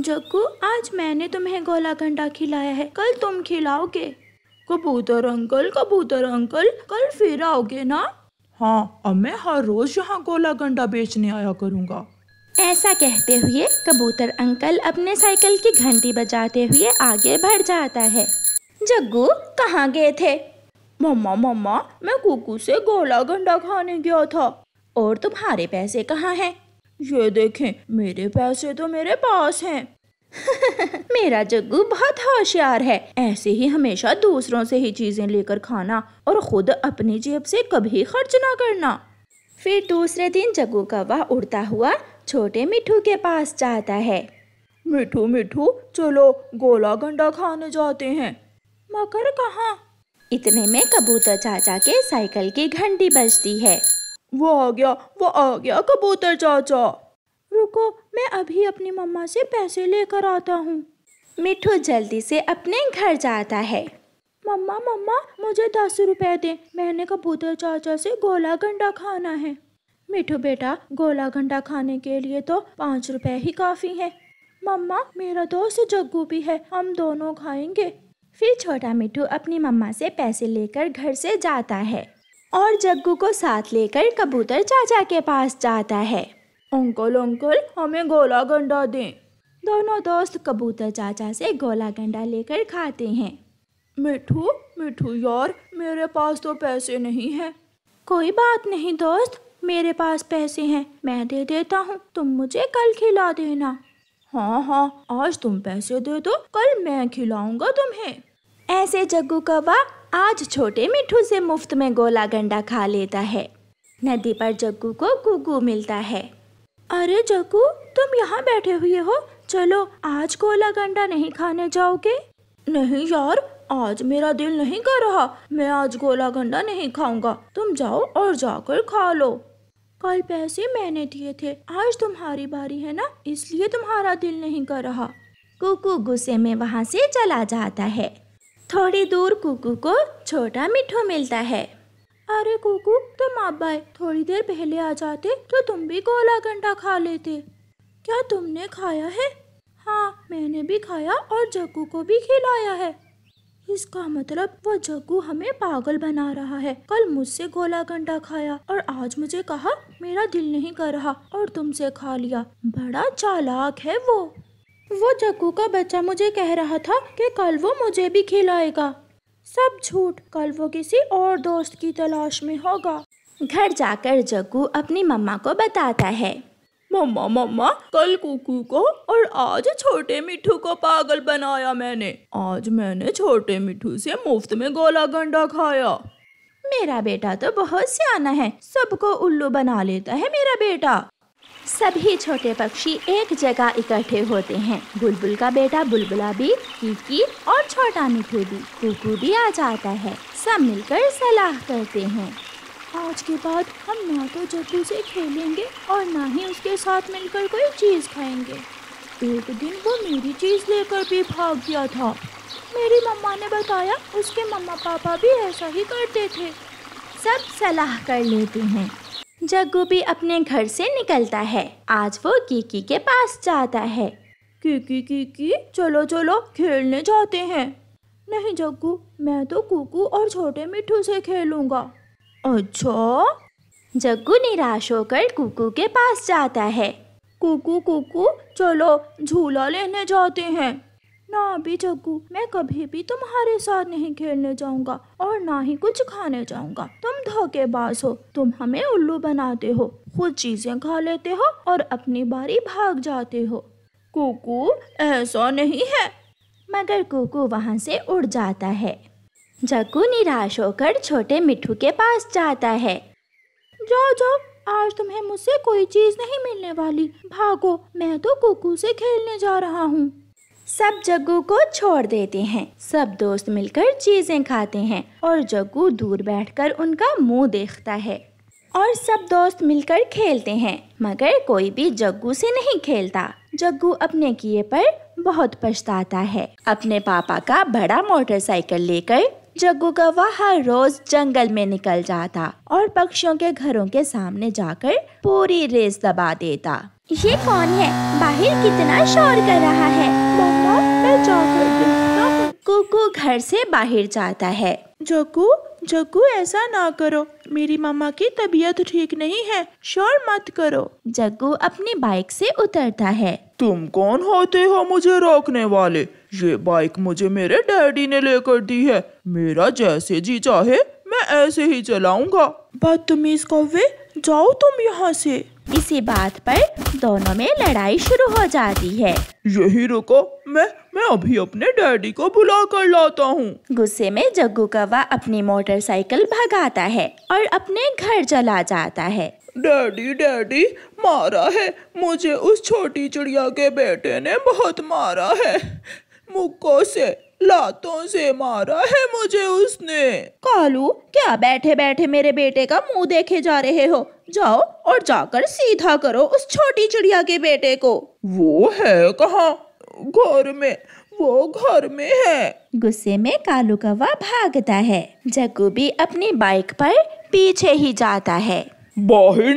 जग्गू, आज मैंने तुम्हें गोला गंडा खिलाया है, कल तुम खिलाओगे। कबूतर अंकल, कल फिर आओगे ना? हाँ, अब मैं हर रोज यहाँ गोला गंडा बेचने आया करूँगा। ऐसा कहते हुए कबूतर अंकल अपने साइकिल की घंटी बजाते हुए आगे बढ़ जाता है। जग्गू, कहाँ गए थे? मम्मा, मैं कुकू से गोला गंडा खाने गया था। और तुम्हारे पैसे कहाँ हैं? ये देखें, मेरे पैसे तो मेरे पास हैं। मेरा जग्गू बहुत होशियार है। ऐसे ही हमेशा दूसरों से ही चीजें लेकर खाना और खुद अपनी जेब से कभी खर्च ना करना। फिर दूसरे दिन जग्गू कौवा उड़ता हुआ छोटे मिठू के पास जाता है। मिठू, चलो गोला गंडा खाने जाते हैं। मगर कहाँ? इतने में कबूतर चाचा के साइकिल की घंटी बजती है। वो आ गया कबूतर चाचा। रुको, मैं अभी अपनी मम्मा से पैसे लेकर आता हूँ। मिठू जल्दी से अपने घर जाता है। मम्मा, मुझे 10 रुपए दे, मैंने कबूतर चाचा से गोला गंडा खाना है। मिठू बेटा, गोला गंडा खाने के लिए तो 5 रुपए ही काफी है। मम्मा, मेरा दोस्त जग्गू भी है, हम दोनों खाएंगे। फिर छोटा मिठू अपनी मम्मा से पैसे लेकर घर से जाता है और जग्गू को साथ लेकर कबूतर चाचा के पास जाता है। अंकल, हमें गोला गंडा दें। दोनों दोस्त कबूतर चाचा से गोला गंडा लेकर खाते हैं। मिठू यार, मेरे पास तो पैसे नहीं है। कोई बात नहीं दोस्त, मेरे पास पैसे हैं, मैं दे देता हूँ, तुम मुझे कल खिला देना। हाँ, आज तुम पैसे दे दो, कल मैं खिलाऊंगा तुम्हें। ऐसे जग्गू कौवा आज छोटे मिठू से मुफ्त में गोला गंडा खा लेता है। नदी पर जग्गू को कुकू मिलता है। अरे जग्गू, तुम यहाँ बैठे हुए हो, चलो आज गोला गंडा नहीं खाने जाओगे? नहीं यार, आज मेरा दिल नहीं कर रहा, मैं आज गोला गंडा नहीं खाऊंगा, तुम जाओ और जाकर खा लो। कल पैसे मैंने दिए थे, आज तुम्हारी बारी है ना, इसलिए तुम्हारा दिल नहीं कर रहा। कुकू गुस्से में वहाँ से चला जाता है। थोड़ी दूर कुकू को छोटा मिठू मिलता है। अरे कुकू, तुम अब आए, थोड़ी देर पहले आ जाते तो तुम भी गोला गंडा खा लेते। क्या तुमने खाया है? हाँ, मैंने भी खाया और जग्गू को भी खिलाया है। इसका मतलब वो जग्गू हमें पागल बना रहा है। कल मुझसे गोला गंडा खाया और आज मुझे कहा मेरा दिल नहीं कर रहा और तुमसे खा लिया। बड़ा चालाक है वो जग्गू का बच्चा मुझे कह रहा था कि कल वो मुझे भी खिलाएगा। सब झूठ, कल वो किसी और दोस्त की तलाश में होगा। घर जाकर जग्गू अपनी मम्मा को बताता है। मम्मा, कल कुकू को और आज छोटे मिठू को पागल बनाया मैंने। आज मैंने छोटे मिठू से मुफ्त में गोला गंडा खाया। मेरा बेटा तो बहुत सियाना है, सबको उल्लू बना लेता है मेरा बेटा। सभी छोटे पक्षी एक जगह इकट्ठे होते हैं। बुलबुल का बेटा बुलबुला भी, कीकी और छोटा मिठू भी, कुकू भी आ जाता है। सब मिलकर सलाह करते हैं। आज के बाद हम ना तो जग्गू से खेलेंगे और ना ही उसके साथ मिलकर कोई चीज़ खाएंगे। एक दिन वो मेरी चीज़ लेकर भी भाग गया था। मेरी मम्मा ने बताया उसके मम्मा पापा भी ऐसा ही करते थे। सब सलाह कर लेते हैं। जग्गू भी अपने घर से निकलता है। आज वो कीकी के पास जाता है। कीकी, चलो खेलने जाते हैं। नहीं जग्गू, मैं तो कुकू और छोटे मिठू से खेलूंगा। अच्छा? जग्गू निराश होकर कुकू के पास जाता है। कुकू, चलो झूला लेने जाते हैं। ना अभी जग्गू, मैं कभी भी तुम्हारे साथ नहीं खेलने जाऊंगा और ना ही कुछ खाने जाऊंगा। तुम धोखेबाज हो, तुम हमें उल्लू बनाते हो, खुद चीजें खा लेते हो और अपनी बारी भाग जाते हो। कुकू, ऐसा नहीं है। मगर कुकू वहाँ से उड़ जाता है। जग्गू निराश होकर छोटे मिठू के पास जाता है। जाओ, आज तुम्हें मुझसे कोई चीज नहीं मिलने वाली, भागो, मैं तो कुकू से खेलने जा रहा हूँ। सब जग्गू को छोड़ देते हैं। सब दोस्त मिलकर चीजें खाते हैं और जग्गू दूर बैठकर उनका मुंह देखता है। और सब दोस्त मिलकर खेलते हैं, मगर कोई भी जग्गू से नहीं खेलता। जग्गू अपने किए पर बहुत पछताता है। अपने पापा का बड़ा मोटरसाइकिल लेकर जग्गू कौवा हर रोज जंगल में निकल जाता और पक्षियों के घरों के सामने जाकर पूरी रेस दबा देता। ये कौन है? बाहर कितना शोर कर रहा है। मम्मा, मैं जाकर देखता हूँ। कुकू घर से बाहर जाता है। जग्गू, जग्गू ऐसा ना करो, मेरी मम्मा की तबीयत ठीक नहीं है, शोर मत करो। जग्गू अपनी बाइक से उतरता है। तुम कौन होते हो मुझे रोकने वाले? ये बाइक मुझे मेरे डैडी ने लेकर दी है। मेरा जैसे जी चाहे मैं ऐसे ही चलाऊंगा। बदतमीज कौवे, जाओ तुम यहाँ से। इसी बात पर दोनों में लड़ाई शुरू हो जाती है। यही रुको, मैं अभी अपने डैडी को बुला कर लाता हूँ। गुस्से में जग्गू कौवा अपनी मोटरसाइकिल भगाता है और अपने घर चला जाता है। डैडी, डैडी, मारा है मुझे, उस छोटी चिड़िया के बेटे ने बहुत मारा है। मुक्कों से, लातों से मारा है मुझे उसने। कालू, क्या बैठे बैठे मेरे बेटे का मुंह देखे जा रहे हो? जाओ और जाकर सीधा करो उस छोटी चिड़िया के बेटे को। वो है कहाँ? घर में, वो घर में है। गुस्से में कालू कौवा भागता है। जग्गू भी अपनी बाइक पर पीछे ही जाता है। बाहर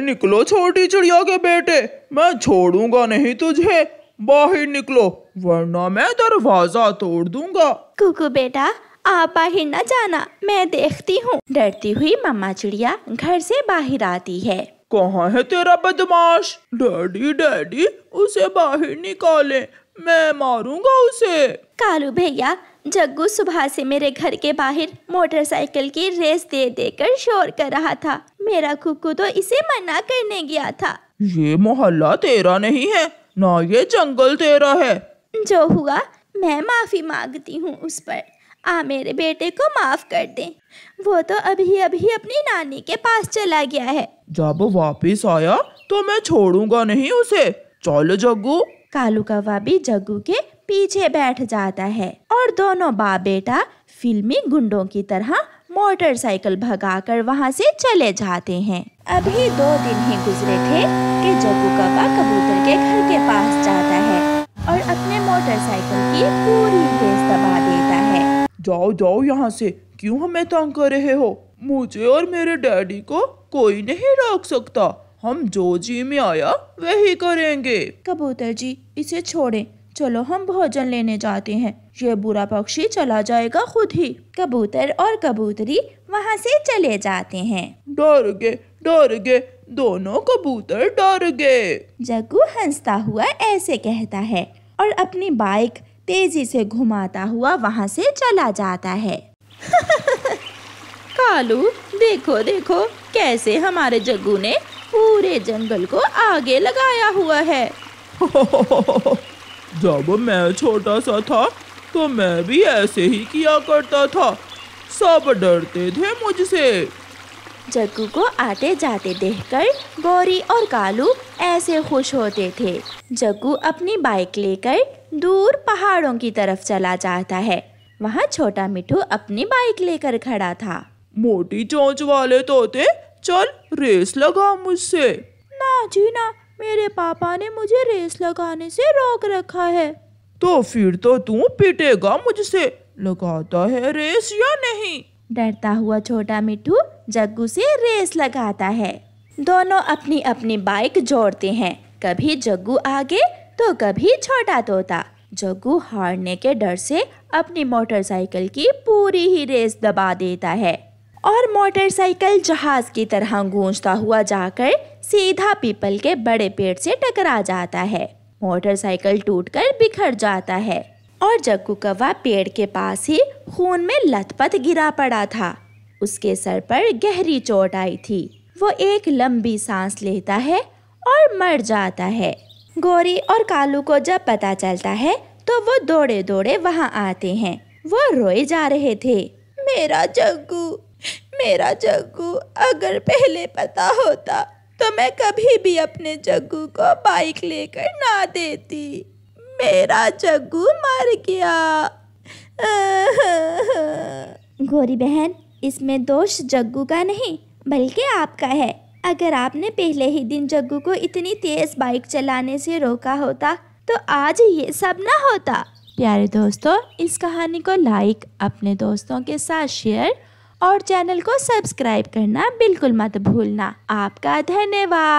निकलो छोटी चिड़िया के बेटे, मैं छोड़ूंगा नहीं तुझे। बाहर निकलो वरना मैं दरवाजा तोड़ दूंगा। कुकू बेटा, आप बाहर न जाना, मैं देखती हूँ। डरती हुई मम्मा चिड़िया घर से बाहर आती है। कहाँ है तेरा बदमाश? डैडी, डैडी, उसे बाहर निकाले, मैं मारूंगा उसे। कालू भैया, जग्गू सुबह से मेरे घर के बाहर मोटरसाइकिल की रेस दे देकर शोर कर रहा था। मेरा कुकू तो इसे मना करने गया था। ये मोहल्ला तेरा नहीं है, ना ये जंगल तेरा है। जो हुआ मैं माफी मांगती हूँ उस पर। मेरे बेटे को माफ कर दें। वो तो अभी अभी अपनी नानी के पास चला गया है। जब वापिस आया तो मैं छोड़ूंगा नहीं उसे। चल जग्गू। कालू कौवा भी जग्गू के पीछे बैठ जाता है और दोनों बाप बेटा फिल्मी गुंडों की तरह मोटरसाइकिल भगाकर वहाँ से चले जाते हैं। अभी 2 दिन ही गुजरे थे कि जग्गू कौवा कबूतर के घर के पास जाता है और अपने मोटरसाइकिल की पूरी रेस दबा देता है। जाओ जाओ यहाँ से, क्यों हमें तंग कर रहे हो? मुझे और मेरे डैडी को कोई नहीं रोक सकता। हम जो जी में आया वही करेंगे। कबूतर जी, इसे छोड़ें, चलो हम भोजन लेने जाते हैं। ये बुरा पक्षी चला जाएगा खुद ही। कबूतर और कबूतरी वहाँ से चले जाते हैं। डर गए, दोनों कबूतर डर गए। जग्गू हंसता हुआ ऐसे कहता है और अपनी बाइक तेजी से घुमाता हुआ वहाँ से चला जाता है। कालू, देखो देखो कैसे हमारे जग्गू ने पूरे जंगल को आगे लगाया हुआ है। जब मैं छोटा सा था तो मैं भी ऐसे ही किया करता था। सब डरते थे मुझसे। जग्गू को आते जाते देखकर गौरी और कालू ऐसे खुश होते थे। जग्गू अपनी बाइक लेकर दूर पहाड़ों की तरफ चला जाता है। वहाँ छोटा मिठू अपनी बाइक लेकर खड़ा था। मोटी चोंच वाले तोते, चल रेस लगा मुझसे। ना जी ना, मेरे पापा ने मुझे रेस लगाने से रोक रखा है। तो फिर तो तू पिटेगा मुझसे। लगाता है रेस या नहीं? डरता हुआ छोटा मिठू जग्गू से रेस लगाता है। दोनों अपनी अपनी बाइक जोड़ते हैं, कभी जग्गू आगे तो कभी छोटा तोता। जग्गू हारने के डर से अपनी मोटरसाइकिल की पूरी ही रेस दबा देता है और मोटरसाइकिल जहाज की तरह गूंजता हुआ जाकर सीधा पीपल के बड़े पेड़ से टकरा जाता है। मोटरसाइकिल टूटकर बिखर जाता है और जग्गू कौवा पेड़ के पास ही खून में लथपथ गिरा पड़ा था। उसके सर पर गहरी चोट आई थी। वो एक लंबी सांस लेता है और मर जाता है। गौरी और कालू को जब पता चलता है तो वो दौड़े दौड़े वहाँ आते हैं। वो रोए जा रहे थे। मेरा जग्गू, अगर पहले पता होता तो मैं कभी भी अपने जग्गू को बाइक लेकर ना देती। मेरा जग्गू मर गया। गौरी बहन, इसमें दोष जग्गू का नहीं बल्कि आपका है। अगर आपने पहले ही दिन जग्गू को इतनी तेज बाइक चलाने से रोका होता तो आज ये सब ना होता। प्यारे दोस्तों, इस कहानी को लाइक, अपने दोस्तों के साथ शेयर और चैनल को सब्सक्राइब करना बिल्कुल मत भूलना। आपका धन्यवाद।